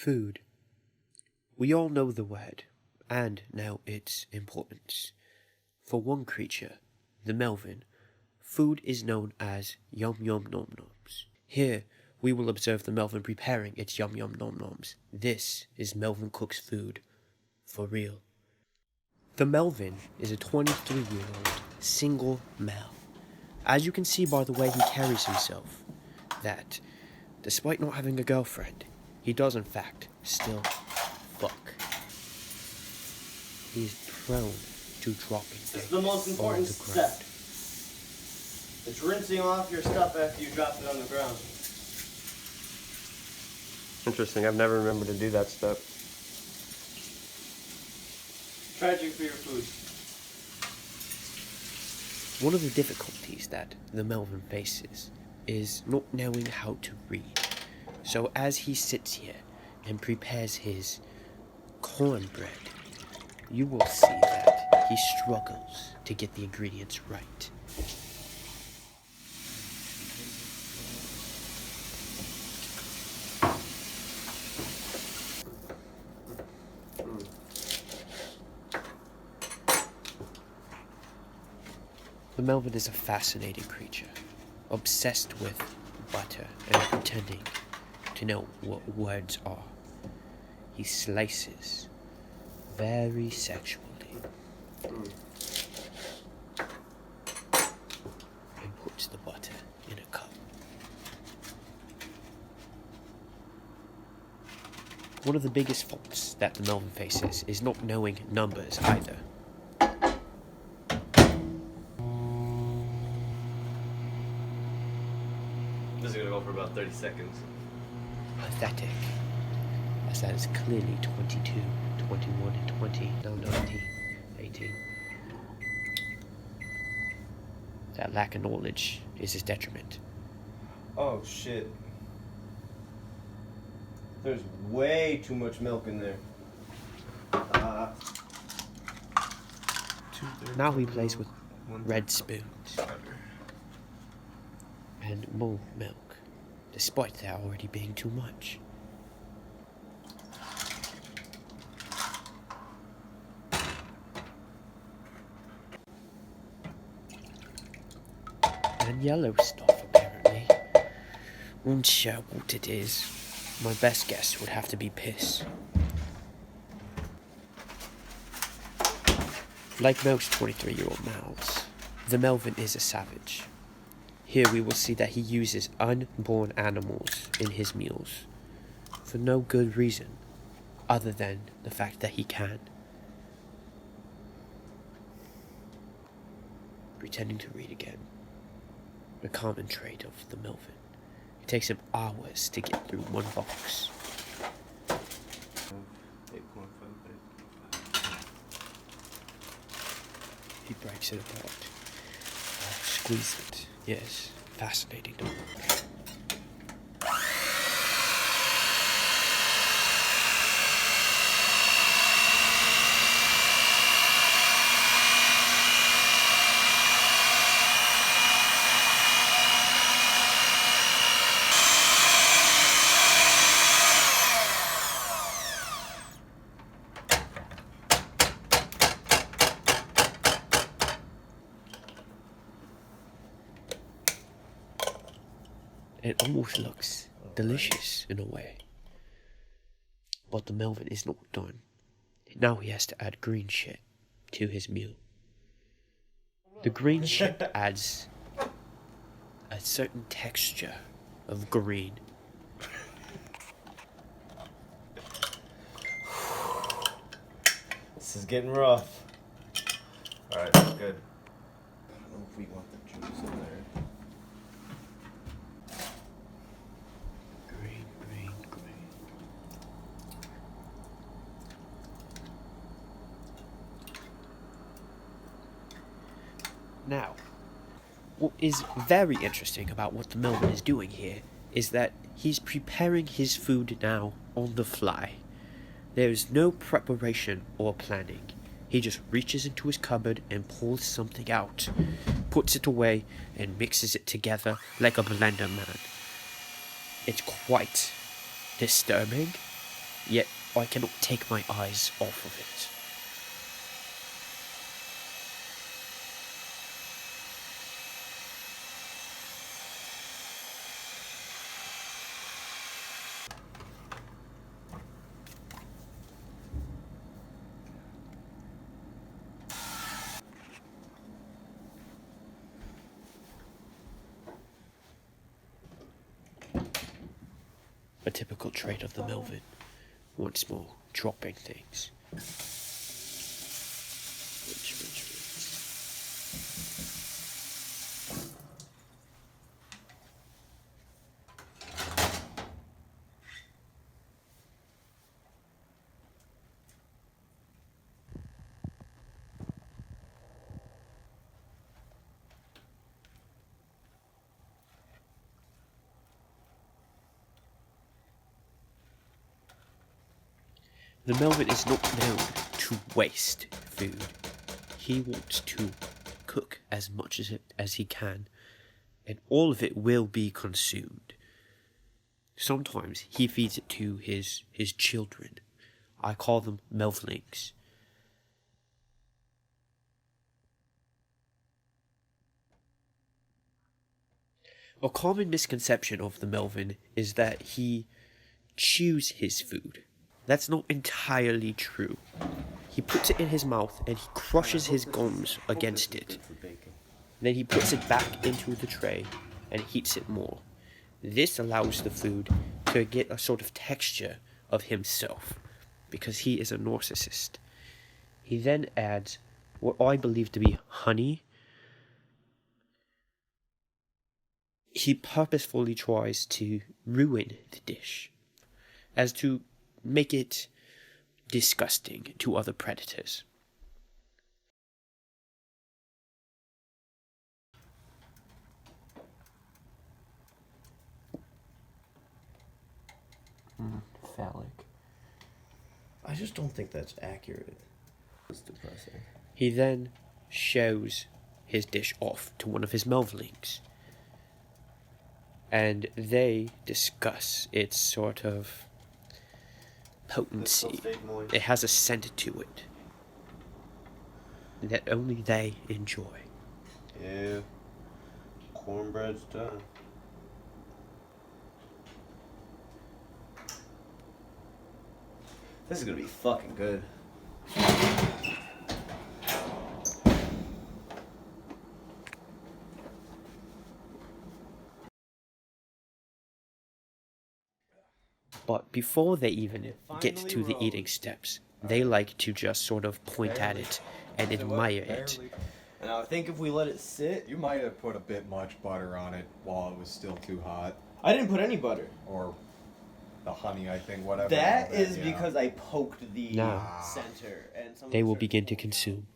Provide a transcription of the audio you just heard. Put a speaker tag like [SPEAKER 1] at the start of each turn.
[SPEAKER 1] Food. We all know the word, and now its importance. For one creature, the Melvin, food is known as yum yum nom noms. Here, we will observe the Melvin preparing its yum yum nom noms. This is Melvin Cook's food. For real. The Melvin is a 23-year-old single male. As you can see by the way he carries himself, that, despite not having a girlfriend, he does in fact still fuck. He is prone to dropping things.
[SPEAKER 2] This is the most important step. It's rinsing off your stuff after you drop it on the ground.
[SPEAKER 3] Interesting, I've never remembered to do that step.
[SPEAKER 2] Tragic for your food.
[SPEAKER 1] One of the difficulties that the Melvin faces is not knowing how to read. So as he sits here and prepares his cornbread, you will see that he struggles to get the ingredients right. The Melvin is a fascinating creature, obsessed with butter and pretending to know what words are. He slices very sexually and puts the butter in a cup. One of the biggest faults that the Melvin faces is not knowing numbers either.
[SPEAKER 2] This is gonna go for about 30 seconds.
[SPEAKER 1] Pathetic, as that is clearly 22, 21, and 20, no, 19, 18. That lack of knowledge is his detriment.
[SPEAKER 2] Oh shit. There's way too much milk in there.
[SPEAKER 1] Now he plays with red spoons and more milk, despite there already being too much. And yellow stuff, apparently. Unsure what it is. My best guess would have to be piss. Like most 23-year-old males, the Melvin is a savage. Here we will see that he uses unborn animals in his meals, for no good reason, other than the fact that he can. Pretending to read again. A common trait of the Melvin. It takes him hours to get through one box. He breaks it apart. Squeeze it. Yes, fascinating to watch. It almost looks delicious in a way. But the Melvin is not done. Now he has to add green shit to his meal. The green shit adds a certain texture of green.
[SPEAKER 2] This is getting rough. Alright, that's good. I don't know if we want the juice in there.
[SPEAKER 1] Green. Now, what is very interesting about what the Melvin is doing here is that he's preparing his food now on the fly. There is no preparation or planning. He just reaches into his cupboard and pulls something out, puts it away, and mixes it together like a blender man. It's quite disturbing, yet I cannot take my eyes off of it. A typical trait of the Melvin, once more dropping things. Rinse. The Melvin is not known to waste food. He wants to cook as much as he can, and all of it will be consumed. Sometimes he feeds it to his children. I call them Melvlings. A common misconception of the Melvin is that he chews his food. That's not entirely true. He puts it in his mouth and he crushes his gums against it. Then he puts it back into the tray and heats it more. This allows the food to get a sort of texture of himself, because he is a narcissist. He then adds what I believe to be honey. He purposefully tries to ruin the dish, as to make it disgusting to other predators. Phallic.
[SPEAKER 2] I just don't think that's accurate. It's depressing.
[SPEAKER 1] He then shows his dish off to one of his Melvlings, and they discuss its sort of potency. It has a scent to it that only they enjoy.
[SPEAKER 3] Yeah. Cornbread's done.
[SPEAKER 2] This is gonna be fucking good.
[SPEAKER 1] But before they even get to the eating steps, they like to just sort of point at it and admire it.
[SPEAKER 2] Now I think if we let it sit,
[SPEAKER 4] You might have put a bit much butter on it while it was still too hot.
[SPEAKER 2] I didn't put any butter.
[SPEAKER 4] Or the honey, I think, whatever.
[SPEAKER 2] That
[SPEAKER 4] all
[SPEAKER 2] is
[SPEAKER 4] yeah.
[SPEAKER 2] because I poked the
[SPEAKER 1] Now,
[SPEAKER 2] center, and some
[SPEAKER 1] they will
[SPEAKER 2] started
[SPEAKER 1] begin to
[SPEAKER 2] falling out.
[SPEAKER 1] consume.